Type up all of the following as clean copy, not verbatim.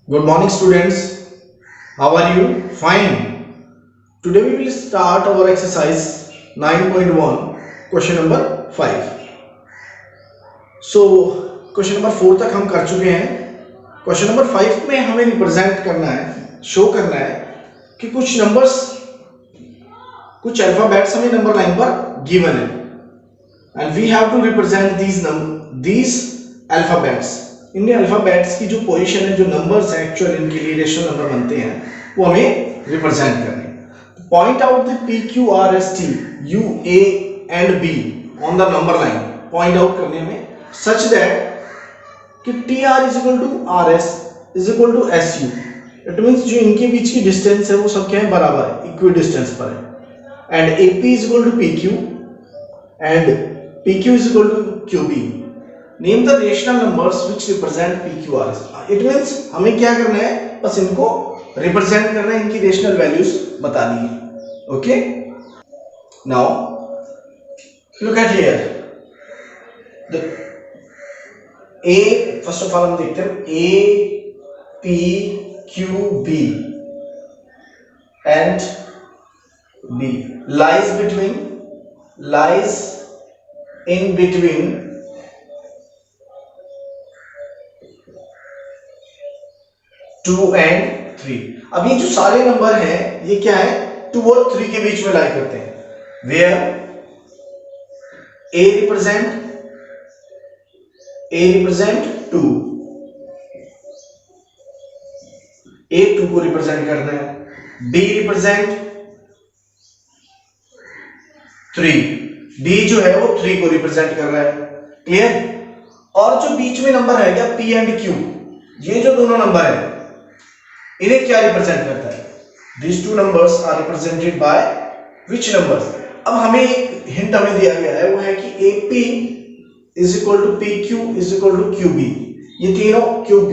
Good morning, students. How are you? Fine. Today we will start our exercise 9.1, question number 5. So, question number 4 तक हम कर चुके हैं. Question number 5 में हमें रिप्रेजेंट करना है, शो करना है कि कुछ नंबर्स, कुछ अल्फाबेट्स हमें नंबर लाइन पर गिवन है and we have to represent these alphabets. इन अल्फाबेट्स की जो पोजीशन है, जो नंबर्स हैं एक्चुअल इनके लिए रेशनल नंबर बनते हैं, वो हमें रिप्रेजेंट करने हैं. Point out the P Q R S T U A and B on the number line. Point out करने में सच दैट कि T R is equal to R S is equal to S U. It means जो इनके बीच की distance है वो सब क्या है, बराबर है, इक्वी डिस्टेंस पर है. And A P is equal to P Q and P Q is equal to Q B. Name the rational numbers which represent PQRS. It means हमें क्या करना है, बस इनको रिप्रेजेंट करना है, इनकी रेशनल वैल्यूज बतानी है. Okay, now look at here. The A, first of all हम देखते हैं A P Q B and B lies in between 2 and 3. अब ये जो सारे नंबर हैं ये क्या है, 2 और 3 के बीच में लाई करते हैं. Where A represent 2, A 2 को रिप्रेजेंट करना है. B रिप्रेजेंट 3, B जो है वो 3 को रिप्रेजेंट कर रहा है. क्लियर. और जो बीच में नंबर है क्या, P एंड Q, ये जो दोनों नंबर है इन्हें क्या रिप्रेजेंट करता है. These two numbers are represented by which numbers? अब हमें एक हिंट हमें दिया गया है, वो है कि AP is equal to PQ is equal to QB. ये तीनों QB,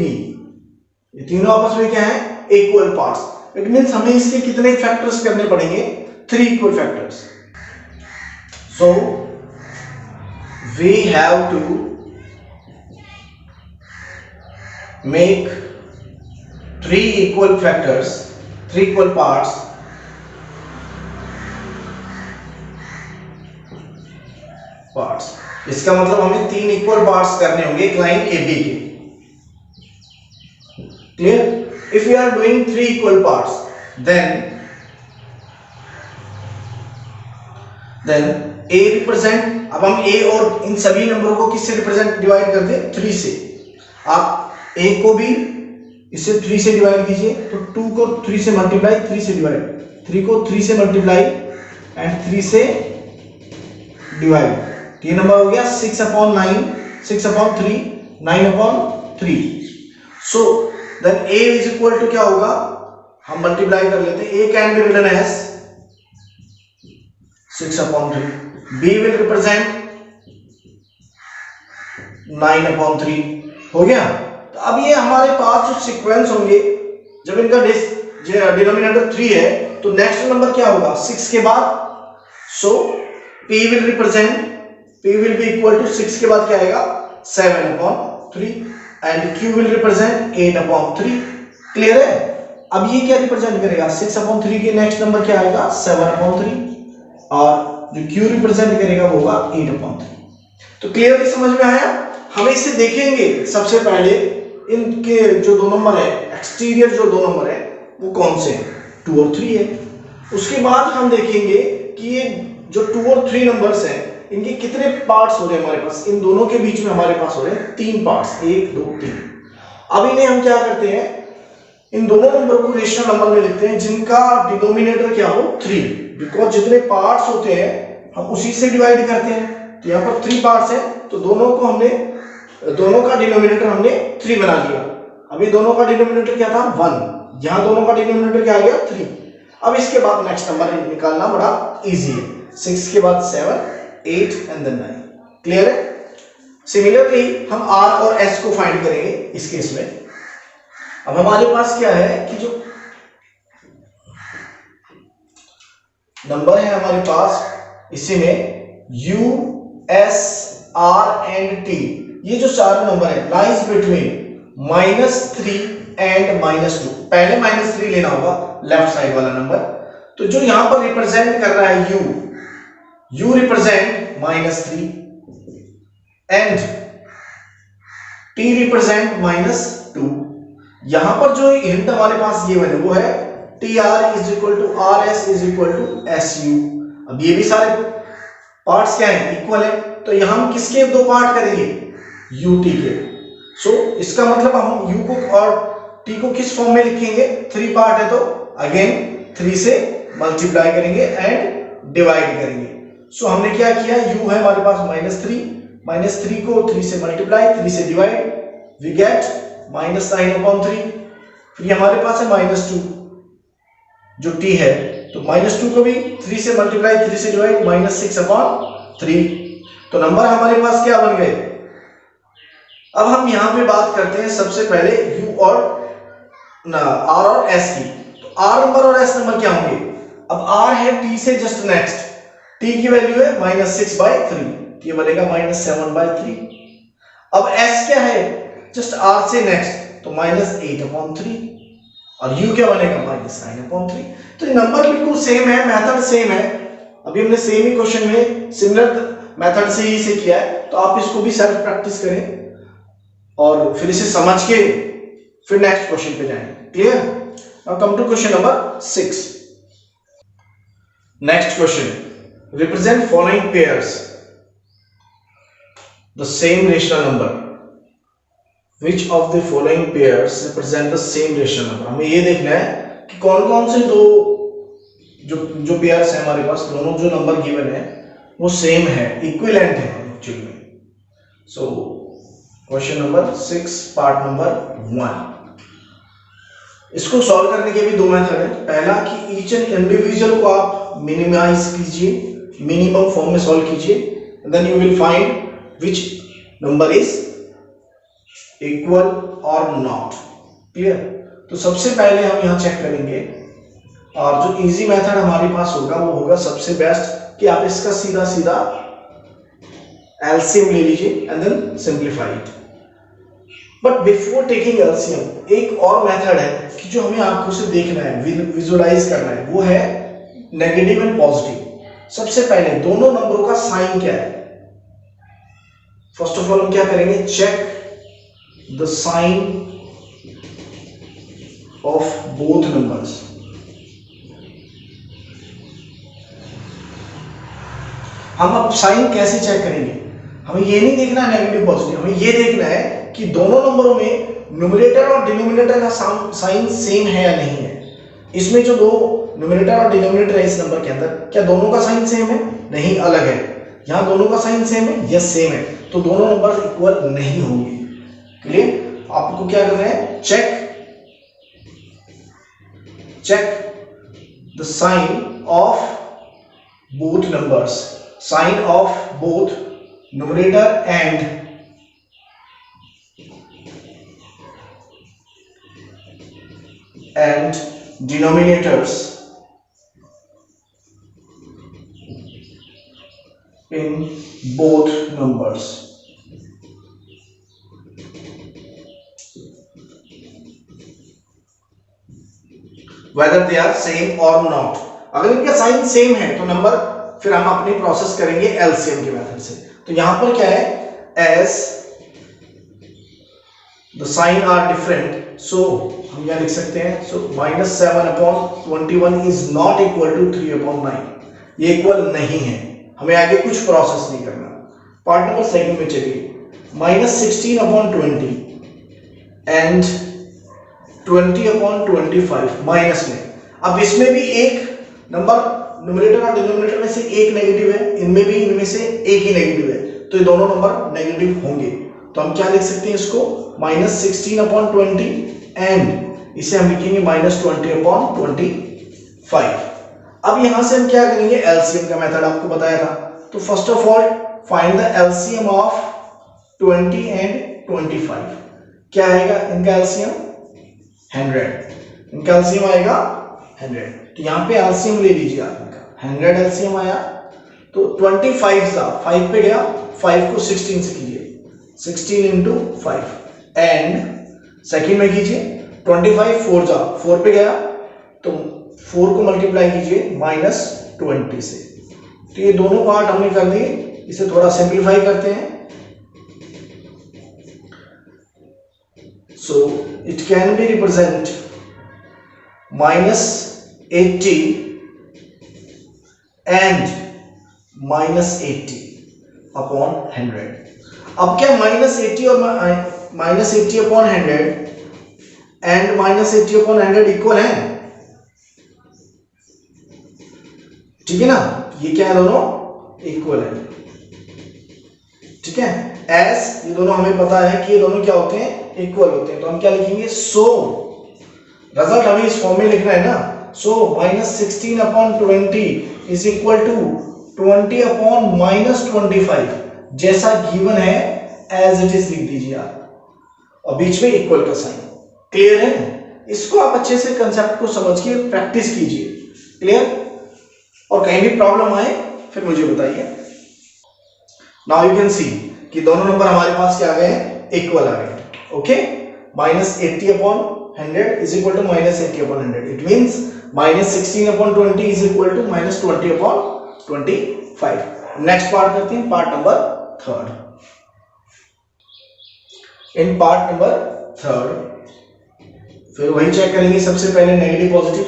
ये तीनों आपस में क्या है, इक्वल पार्ट्स. इट मींस हमें इसके कितने फैक्टर्स करने पड़ेंगे, 3 equal factors. So we have to make 3 equal factors, 3 equal parts इसका मतलब हमें 3 इक्वल पार्ट्स करने होंगे एक लाइन ए बी के. Clear. If you are doing 3 equal parts then A represent, अब हम ए और इन सभी नंबरों को किससे रिप्रेजेंट डिवाइड करते हैं, 3 से. आप ए को भी इसे 3 से डिवाइड कीजिए तो 2 को 3 से मल्टीप्लाई, 3 से डिवाइड, 3 को 3 से मल्टीप्लाई एंड 3 से डिवाइड. ये नंबर हो गया 6/9, 6/3, 9/3. So then A is equal to क्या होगा, हम मल्टीप्लाई कर लेते हैं. A can be written as 6/3. B will represent 9/3. हो गया. तो अब ये हमारे पास जो सीक्वेंस होंगे, जब इनका डिनोमिनेटर 3 है तो नेक्स्ट नंबर क्या होगा 6 के बाद. So P will be equal to 6 के बाद क्या आएगा, 7/3 and Q will represent 8/3. Clear है. अब ये क्या रिप्रेजेंट करेगा, 6/3 के नेक्स्ट नंबर क्या आएगा, 7/3 और जो Q रिप्रेजेंट करेगा वो होगा 8/3. तो क्लियरली समझ में आया. हमें इसे देखेंगे सबसे पहले इनके जो 2 नंबर है, एक्सटीरियर जो 2 नंबर है वो कौन से हैं, 2 और 3 है. उसके बाद हम देखेंगे कि ये जो 2 और 3 नंबर्स हैं इनके कितने पार्ट्स हो रहे हैं हमारे पास. इन दोनों के बीच में हमारे पास हो रहे हैं 3 पार्ट्स, 1 2 3. अब इन्हें हम क्या करते हैं, इन दोनों नंबर को रेशनल नंबर में लिखते हैं जिनका डिनोमिनेटर क्या हो, 3. बिकॉज जितने पार्ट्स होते हैं हम उसी से डिवाइड करते हैं. तो यहाँ पर 3 पार्ट्स हैं तो दोनों का डिनोमिनेटर हमने 3 बना लिया. अभी दोनों का डिनोमिनेटर क्या था, 1. यहाँ दोनों का डिनोमिनेटर क्या आ गया, 3. अब इसके बाद नेक्स्ट नंबर निकालना बड़ा इजी है. 6 के बाद 7, 8 एंड देन 9. क्लियर है. सिमिलरली हम R और S को फाइंड करेंगे इस केस में. अब हमारे पास क्या है कि जो नंबर है हमारे पास, इसी में U S R and T, ये जो चार नंबर है लाइज बिटवीन -3 एंड -2। पहले -3 लेना होगा लेफ्ट साइड वाला नंबर। तो जो यहां पर रिप्रेजेंट कर रहा है u represent -3 and t represent -2। यहां पर जो हिंट हमारे पास ये बने वो है TR is equal to RS is equal to SU। अब ये भी सारे पार्ट्स क्या है, इक्वल है, तो यहां हम किसके दो पार्ट करेंगे, UT के। सो इसका मतलब हम U को और T को किस फॉर्म में लिखेंगे, 3 पार्ट है तो अगेन 3 से मल्टीप्लाई करेंगे एंड डिवाइड करेंगे। सो हमने क्या किया, U है हमारे पास -3 को 3 से मल्टीप्लाई, 3 से डिवाइड, वी गेट -9/3। फिर हमारे पास है -2 जो T है, तो -2 को भी 3 से मल्टीप्लाई, 3 से डिवाइड, -6/3। तो नंबर हमारे पास क्या बन गए। अब हम यहां पे बात करते हैं सबसे पहले U और R और S की। तो R नंबर और S नंबर क्या होंगे। अब R है T से जस्ट नेक्स्ट, T की वैल्यू है -6/3, ये बनेगा -7/3। अब S क्या है, जस्ट R से नेक्स्ट, तो -8/3 और U क्या बनेगा, -9/3। तो ये नंबर बिल्कुल सेम है, मेथड सेम है। अभी हमने सेम ही क्वेश्चन में सिमिलर मेथड से ही इसे किया है, तो आप इसको भी सेल्फ प्रैक्टिस करें और फिर इसे समझ के फिर नेक्स्ट क्वेश्चन पे जाएंगे। Clear. Now come to question number 6। Next question, represent following pairs the same rational number. Which of the following pairs represent the same rational number। हमें ये देखना है कि कौन कौन से दो जो पेयर्स है हमारे पास, दोनों जो नंबर गिवन है वो सेम है, इक्विवेलेंट है एक्चुअली में। So question number 6 part number 1। इसको सॉल्व करने के भी दो मेथड है। पहला कि ईच एंड इंडिविजुअल को आप मिनिमाइज कीजिए, मिनिमम फॉर्म में सॉल्व कीजिए, then you will find which number is equal और नॉट। क्लियर। तो सबसे पहले हम यहां चेक करेंगे, और जो इजी मेथड हमारे पास होगा वो होगा सबसे बेस्ट कि आप इसका सीधा सीधा एलसीएम ले लीजिए and then simplify it. But before taking LCM एक और मेथड है कि जो हमें आंखों से देखना है, विजुअलाइज करना है, वो है नेगेटिव एंड पॉजिटिव। सबसे पहले दोनों नंबरों का साइन क्या है। फर्स्ट ऑफ ऑल हम क्या करेंगे, check the sign of both numbers। हम अब साइन कैसे चेक करेंगे, हमें ये नहीं देखना है नेगेटिव पॉजिटिव, हमें ये देखना है कि दोनों नंबरों में न्यूमरेटर और डिनोमिनेटर का साइन सेम है या नहीं है। इसमें जो दो न्यूमरेटर और डिनोमिनेटर है इस नंबर के अंदर, क्या दोनों का साइन सेम है, नहीं, अलग है। यहां दोनों का साइन सेम है, यस सेम है, तो दोनों नंबर इक्वल नहीं होंगे। क्लियर। आपको क्या करना है, check the sign of both numbers, sign of both numerator and denominators in both numbers। whether they are same or not। अगर इनका साइन सेम है तो नंबर फिर हम अपनी प्रोसेस करेंगे एलसीएम के मेथड से। तो यहां पर क्या है, as the sign are different, so हम क्या लिख सकते हैं, so -7/21 is not equal to 3/9। ये इक्वल नहीं है, हमें आगे कुछ प्रोसेस नहीं करना। पार्ट नंबर सेकंड में चलिए, -16/20 एंड 20/25 माइनस में। अब इसमें भी एक नंबर न्यूमरेटर और डिनोमिनेटर में से एक नेगेटिव है, इनमें भी इनमें से एक ही नेगेटिव है, तो ये दोनों नंबर नेगेटिव होंगे। तो हम क्या लिख सकते हैं इसको, -16/20 एंड इसे हम लिखेंगे -20/25। अब यहां से हम क्या करेंगे, एलसीएम का मेथड आपको बताया था। तो first of all find the LCM of 20 and 25। क्या आएगा इनका एलसीएम, 100। इनका एलसीएम आएगा 100। तो यहां पे एलसीएम ले लीजिए आप, इनका 100 एलसीएम आया। तो 25 था, 5 पे गया, 5 को 16 से कीजिए, 16 × 5 एंड सेकंड में कीजिए 25 4 जा 4 पे गया तो 4 को मल्टीप्लाई कीजिए -20 से। तो ये दोनों पार्ट हमने कर दिए, इसे थोड़ा सिंप्लीफाई करते हैं। So it can be represent -80 and -80 upon 100। अब क्या -80 और -80 अपॉन 100 एंड -80 अपॉन 100 इक्वल है? ठीक है ना, ये क्या है, दोनों इक्वल है। ठीक है, एस ये दोनों हमें पता है कि ये दोनों क्या होते हैं, इक्वल होते हैं। तो हम क्या लिखेंगे, सो रिजल्ट हमें इस फॉर्म में लिखना है ना। So -16 upon 20 is equal to 20 upon -25, जैसा गिवन है एज इट इज लिख दीजिए आप, और बीच में इक्वल का साइन। क्लियर है? इसको आप अच्छे से कंसेप्ट को समझ के प्रैक्टिस कीजिए। क्लियर? और कहीं भी प्रॉब्लम आए फिर मुझे बताइए। नाउ यू कैन सी कि दोनों नंबर हमारे पास क्या आ गए हैं, इक्वल आ गए। Okay, -80 upon 100 is equal to -80 upon 100। It means -16 upon 20 is equal to -20 upon 25। Next part करते हैं, part number 3। In part number 3 फिर वही चेक करेंगे। सबसे पहले नेगेटिव पॉजिटिव,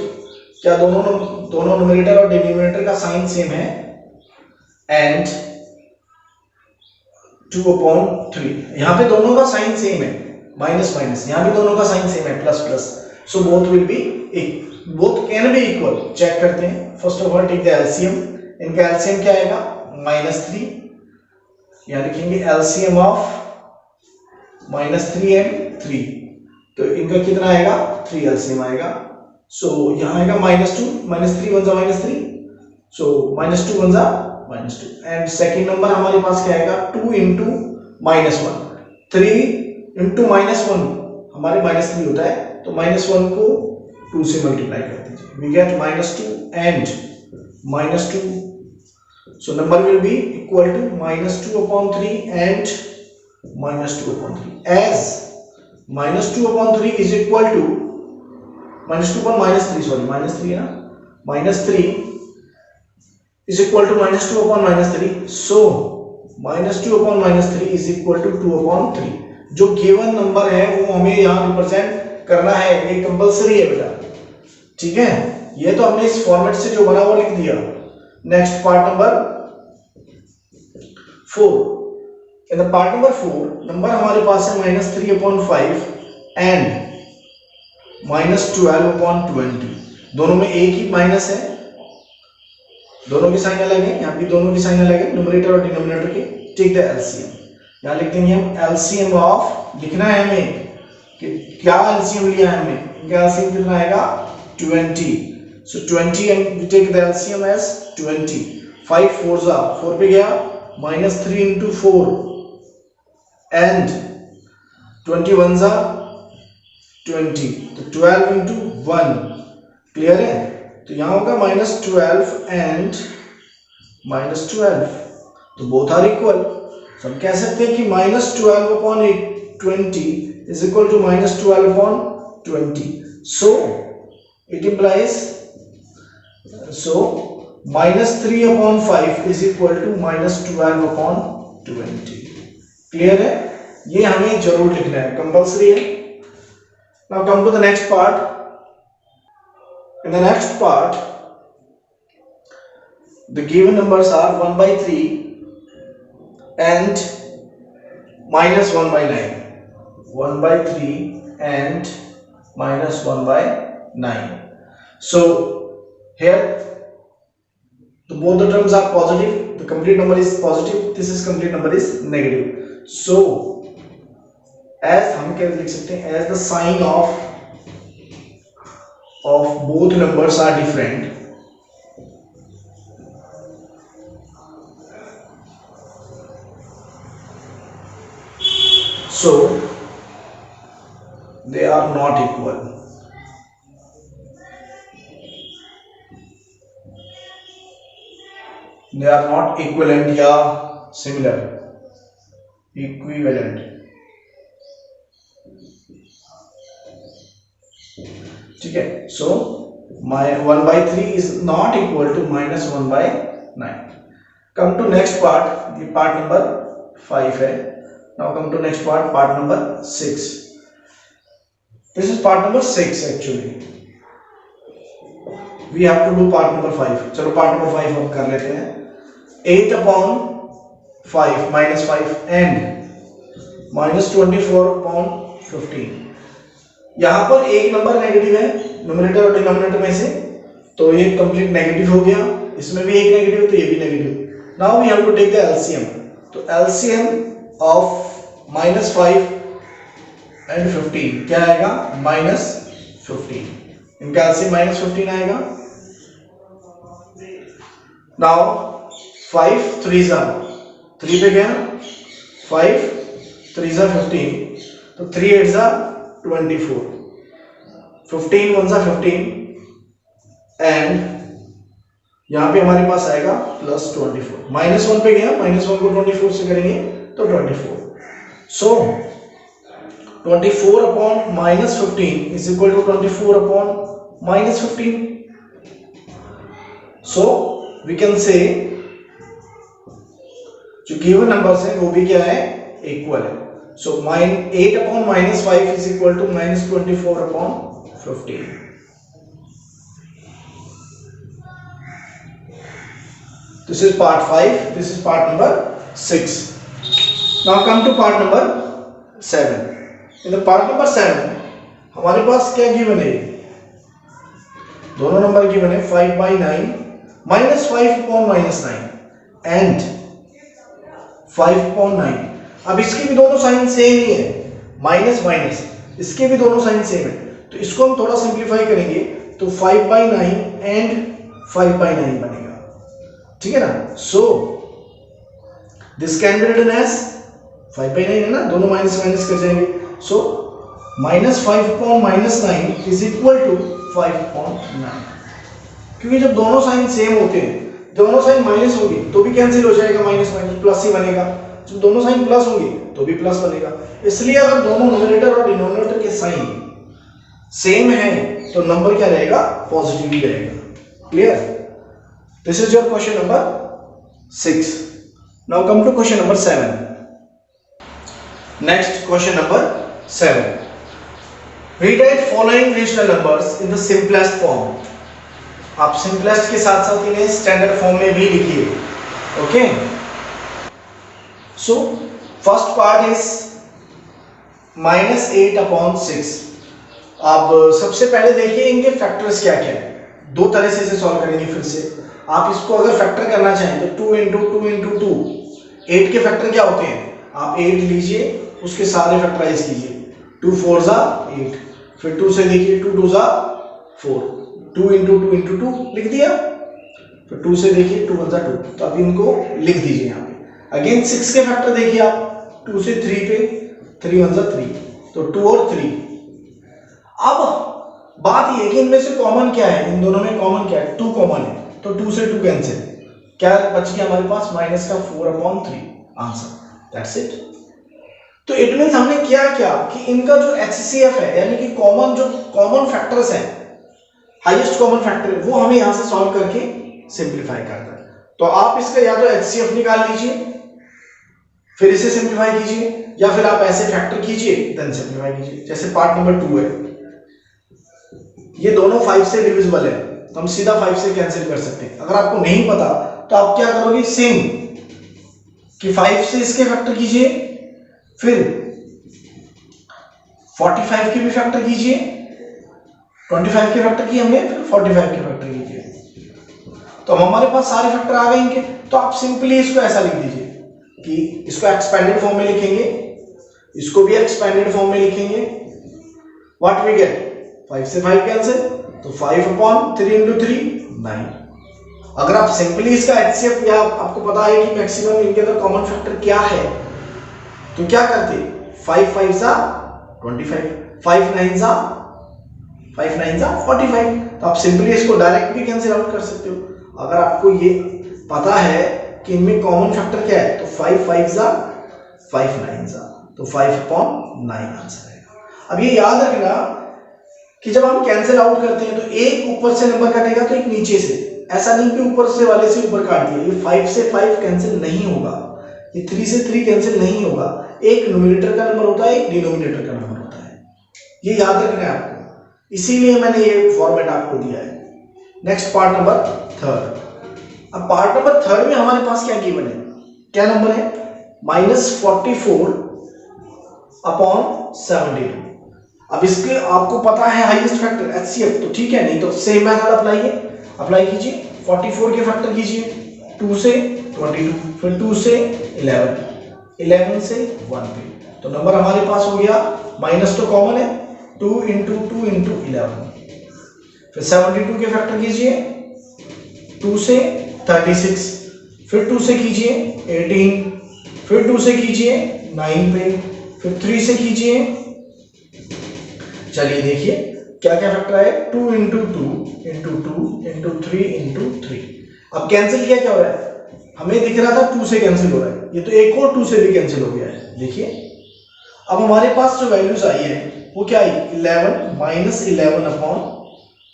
क्या दोनों न्यूमरेटर और डिनोमिनेटर का साइन सेम है, एंड 2 अपॉन 3। यहां पे दोनों का साइन सेम है, माइनस माइनस, यहां भी दोनों का साइन सेम है, plus plus. So both will be, both can be equal. Check करते हैं। First of all take the LCM. इनका एलसीएम क्या आएगा, -3। यहां लिखेंगे एलसीएम ऑफ -3 एंड 3, तो इनका कितना आएगा, 3 एलसीएम आएगा। सो यहां आएगा -2, -3 वन जा -3, सो -2 वन जा -2। एंड सेकंड नंबर हमारे पास क्या आएगा, 2 इंटू -1, 3 इंटू -1 हमारे -3 होता है, तो -1 को 2 से मल्टीप्लाई कर दीजिए, we get -2 and -2। So number will be equal to -2 upon 3 and -2 upon 3, as -2 upon 3 is equal to -2 upon -3, sorry -3 है ना, -3 is equal to -2 upon -3, so -2 upon -3 is equal to 2 upon 3। जो गिवन नंबर है वो हमें यहाँ represent करना है, ये कंपलसरी है बेटा। ठीक है, ये तो हमने इस फॉर्मेट से जो बना वो लिख दिया। Next part number 4। In the part number 4 number हमारे पास है -3 upon 5 एंड -12 upon 20। दोनों में एक ही माइनस है, दोनों की साइन अलग है, यहाँ भी दोनों की साइन अलग है, न्यूमरेटर और डिनोमिनेटर के। Take the LCM. यहाँ लिख देंगे हम एलसीएम ऑफ, लिखना है हमें कि क्या एलसीएम लिया है हमने, इनका एलसीएम कितना आएगा, 20। So 20 and we take the LCM as 20। 5 4 जा 4 पे गया, -3 इंटू 4 एंड 21 जा 20, तो 12 इंटू 1। क्लियर है? तो यहां होगा -12 एंड -12, तो बोथ आर इक्वल। तो हम कह सकते हैं कि -12 upon 20 is equal to -12 upon 20। So it implies, so -3 upon 5 is equal to -12 upon 20। Clear है? ये हमें जरूर लिखना है, कंपल्सरी है। Now come to the next part. In the next part, the given numbers are 1/3 and -1/9. 1/3 and -1/9. So here, both the terms are positive. The complete number is positive. This is complete number is negative. So, as हम क्या लिख सकते हैं? As the sign of both numbers are different, so they are not equal. They are not equivalent या similar, equivalent। ठीक है। So my 1/3 is not equal to -1/9। Come to next part, ये part number 5 है। Now come to next part, part number 6। This is part number 6 actually. We have to do part number 5। चलो part number 5 हम कर लेते हैं। 8/5 -5 and -24/15। यहां पर एक नंबर नेगेटिव है न्यूमरेटर और डिनोमिनेटर में से, तो ये कंप्लीट नेगेटिव हो गया। इसमें भी एक नेगेटिव, तो ये भी negative. Now we have to take the LCM. तो एलसीएम ऑफ -5 एंड 15 क्या आएगा? -15। इनका एलसीएम -15 आएगा। नाउ 5 3 3 पे गया, 5 3 15, तो 3 8 24, 15 1 15 एंड यहां पे हमारे पास आएगा +24। -1 पे गया, -1 को 24 से करेंगे तो 24। So 24/-15 is equal to 24/-15। So we can say जो गिवन नंबर्स है वो भी क्या है? इक्वल है। So 8/-5 is equal to -24/15। This is part 5. This is part number 6. Now come to part number 7. In the part number 7 हमारे पास क्या given है? दोनों नंबर गिवन है 5/9 -5/-9 एंड 5/9। अब इसके भी दोनों साइन सेम ही है, माइनस माइनस, इसके भी दोनों साइन सेम है। तो इसको हम थोड़ा सिंप्लीफाई करेंगे तो 5/9 एंड 5/9 बनेगा, ठीक है ना। So this can be written as 5/9 है ना, दोनों माइनस माइनस कर जाएंगे। So -5/-9 is equal to 5/9। क्योंकि जब दोनों साइन सेम होते हैं, दोनों साइन माइनस होगी तो भी कैंसिल हो जाएगा, माइनस माइनस प्लस ही बनेगा। जब दोनों साइन प्लस होंगे तो भी प्लस बनेगा। इसलिए अगर दोनों न्यूमरेटर और डिनोमिनेटर के साइन सेम है तो नंबर क्या रहेगा? पॉजिटिव ही रहेगा। Clear? This is your question number 6। Now come to question number 7। Next question number 7। Rewrite following rational numbers in the simplest form. आप सिंपलेस्ट के साथ साथ इन्हें स्टैंडर्ड फॉर्म में भी लिखिए। Okay, so first part is -8/6। अब सबसे पहले देखिए इनके फैक्टर्स क्या क्या है। दो तरह से इसे सॉल्व करेंगे। फिर से आप इसको अगर फैक्टर करना चाहें तो 2 × 2 × 2। 8 के फैक्टर क्या होते हैं? आप 8 लीजिए, उसके सारे फैक्टराइज कीजिए। 2 4 8, फिर 2 से देखिए 2 2 4, 2 × 2 × 2 लिख दिया। फिर 2 से देखिए 2 1 2, तो अब इनको लिख दीजिए यहाँ पे। अगेन 6 के फैक्टर देखिए आप, 2 से 3 पे 3 1 3, तो 2 और 3। अब बात ये कि इनमें से कॉमन क्या है? इन दोनों में कॉमन क्या है? 2 कॉमन है, तो 2 से 2 कैंसिल। क्या बच गया हमारे पास? -4/3 आंसर। That's it. तो इट मींस हमने किया क्या कि इनका जो HCF है, यानी कि कॉमन जो कॉमन फैक्टर्स हैं, हाईएस्ट कॉमन फैक्टर, वो हमें यहां से सॉल्व करके सिंप्लीफाई करता है। तो आप इसका या तो HCF निकाल लीजिए, फिर इसे सिंप्लीफाई कीजिए, या फिर आप ऐसे फैक्टर कीजिए देन सिंप्लीफाई कीजिए। जैसे पार्ट नंबर 2 है, ये दोनों 5 से डिविजिबल है, तो हम सीधा 5 से कैंसिल कर सकते हैं। अगर आपको नहीं पता तो आप क्या करोगे? सेम कि 5 से इसके फैक्टर कीजिए, फिर 45 के भी फैक्टर कीजिए, 25 के फैक्टर किए हमने, फिर 45 के फैक्टर कीजिए। तो अब हमारे पास सारे फैक्टर आ गए इनके। तो आप सिंपली इसको ऐसा लिख दीजिए कि इसको एक्सपेंडेड फॉर्म में लिखेंगे, इसको भी एक्सपेंडेड फॉर्म में लिखेंगे। What we get? 5 से 5 कैंसिल, तो 5/3 × 3 9। अगर आप सिंपली इसका HCF, या आपको पता है कि मैक्सिमम इनके अंदर कॉमन फैक्टर क्या है, तो क्या करते? 5 5 25, 5 9 45। तो आप सिंपली इसको डायरेक्ट भी कैंसिल आउट कर सकते हो। अगर आपको ये पता है कि इनमें कॉमन फैक्टर क्या है, तो 5 5 5 9, तो 5/9 आंसर आएगा। अब ये याद रखना कि जब हम कैंसिल आउट करते हैं तो एक ऊपर से नंबर कटेगा तो एक नीचे से, ऐसा नहीं कि ऊपर से वाले से ऊपर काट दिया। ये 5 से 5 कैंसिल नहीं होगा, ये 3 से 3 कैंसिल नहीं होगा। एक न्यूमरेटर का नंबर होता है, एक डिनोमिनेटर का नंबर होता है, ये याद रखना है आपको, इसीलिए मैंने ये फॉर्मेट आपको दिया है। Next part number third. अब पार्ट नंबर थर्ड में हमारे पास क्या गिवन है, क्या नंबर है, -44 अपॉन 72। अब इसके आपको पता है हाईएस्ट फैक्टर HCF, तो ठीक है, नहीं तो सेम मेथड अप्लाई कीजिए। 44 के फैक्टर कीजिए 2 से 22, फिर 2 से 11, 11 से 1 पे, तो नंबर हमारे पास हो गया, माइनस तो कॉमन है, 2 × 2 × 11, फिर 72 के फैक्टर कीजिए 2 से 36, फिर 2 से कीजिए 18, फिर 2 से कीजिए 9 पे, फिर 3 से कीजिए, चलिए देखिए क्या क्या फैक्टर है, 2 × 2 × 2 × 3 × 3। अब कैंसिल क्या हो रहा है, हमें दिख रहा था 2 से कैंसिल हो रहा है, ये तो एक और 2 से भी कैंसिल हो गया है। देखिए अब हमारे पास जो वैल्यूज आई है वो क्या आई, 11 -11 अपॉन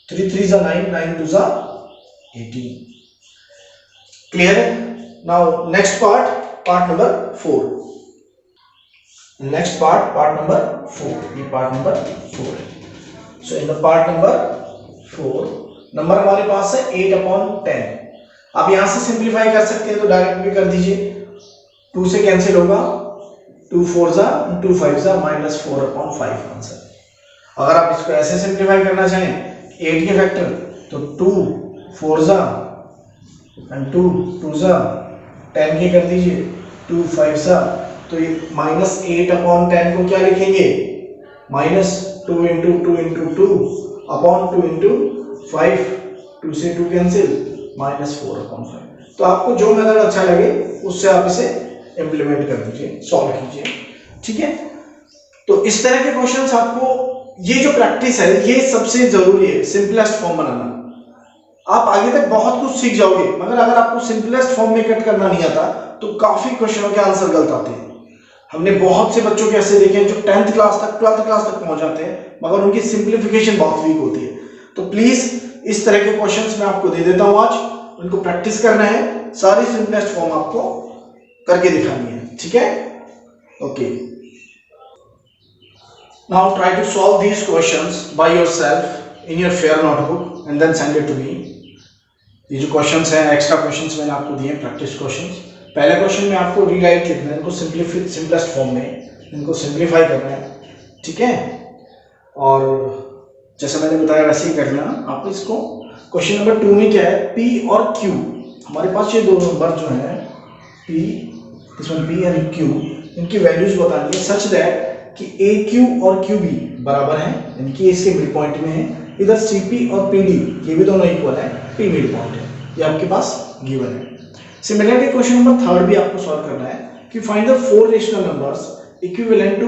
3 3 = 9, 9 2 = 18। क्लियर है। Now next part number 4। Next part number 4, ये पार्ट नंबर 4 है। So in the part number 4 number हमारे पास है 8/10। आप यहां से सिंप्लीफाई कर सकते हैं, तो डायरेक्ट भी कर दीजिए, 2 से कैंसिल होगा, 2 4 = 2 5 = -4/5 आंसर। अगर आप इसको ऐसे सिंप्लीफाई करना चाहें 8 के फैक्टर, तो 2 4 and 2 2 10 के कर दीजिए, 2 5 तो ये -8/10 को क्या लिखेंगे, -2 × 2 × 2 अपॉन 2 × 5, 2 से 2 कैंसिल, -4/5। तो आपको जो मेथड अच्छा लगे उससे आप इसे इंप्लीमेंट कर दीजिए, सॉल्व कीजिए, ठीक है। तो इस तरह के क्वेश्चंस आपको, ये जो प्रैक्टिस है ये सबसे जरूरी है, सिंपलेस्ट फॉर्म बनाना। आप आगे तक बहुत कुछ सीख जाओगे, मगर अगर आपको सिंपलेस्ट फॉर्म में कट करना नहीं आता तो काफी क्वेश्चनों के आंसर गलत आते हैं। हमने बहुत से बच्चों के ऐसे देखे हैं जो 10th क्लास तक 12th क्लास तक पहुंच जाते हैं, मगर उनकी सिंप्लीफिकेशन बहुत वीक होती है। तो प्लीज इस तरह के क्वेश्चंस मैं आपको दे देता हूं आज, उनको प्रैक्टिस करना है, सारी सिंपलेस्ट फॉर्म आपको करके दिखानी है, ठीक है। Okay, now try to solve these questions by yourself in your fair notebook and then send it to me. ये जो क्वेश्चंस हैं, एक्स्ट्रा क्वेश्चंस मैंने आपको दिए, प्रैक्टिस क्वेश्चंस। पहले क्वेश्चन में आपको रीराइट लिखना है, इनको सिंपलेस्ट फॉर्म में इनको सिंप्लीफाई करना है, ठीक है। और जैसे मैंने बताया वैसे ही करना आपको इसको। क्वेश्चन नंबर 2 में क्या है, P और Q, हमारे पास ये दो नंबर जो हैं P एंड Q, इनकी वैल्यूज बतानी है सच दैट कि AQ और QB बराबर हैं, यानी कि इसके मिड पॉइंट में है। इधर CP और PD ये भी दोनों इक्वल है, P मिड पॉइंट है, ये आपके पास गिवन है। सिमिलरली क्वेश्चन नंबर 3 भी आपको सॉल्व करना है कि find the 4 rational numbers equivalent to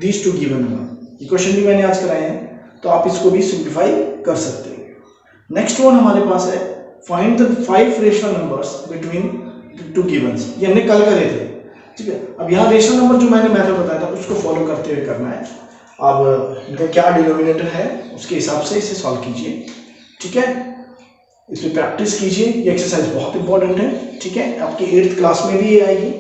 these two given number. ये क्वेश्चन भी मैंने आज कराए हैं, तो आप इसको भी सिंप्लीफाई कर सकते हैं। नेक्स्ट वन हमारे पास है find the 5 rational numbers between two givens, ये हमने कल करे थे, ठीक है। अब यहाँ रेशनल नंबर जो मैंने मेथड बताया था उसको फॉलो करते हुए करना है। अब इनका क्या डिनोमिनेटर है उसके हिसाब से इसे सॉल्व कीजिए, ठीक है। इसमें प्रैक्टिस कीजिए, ये एक्सरसाइज बहुत इंपॉर्टेंट है, ठीक है। आपकी 8th क्लास में भी ये आएगी,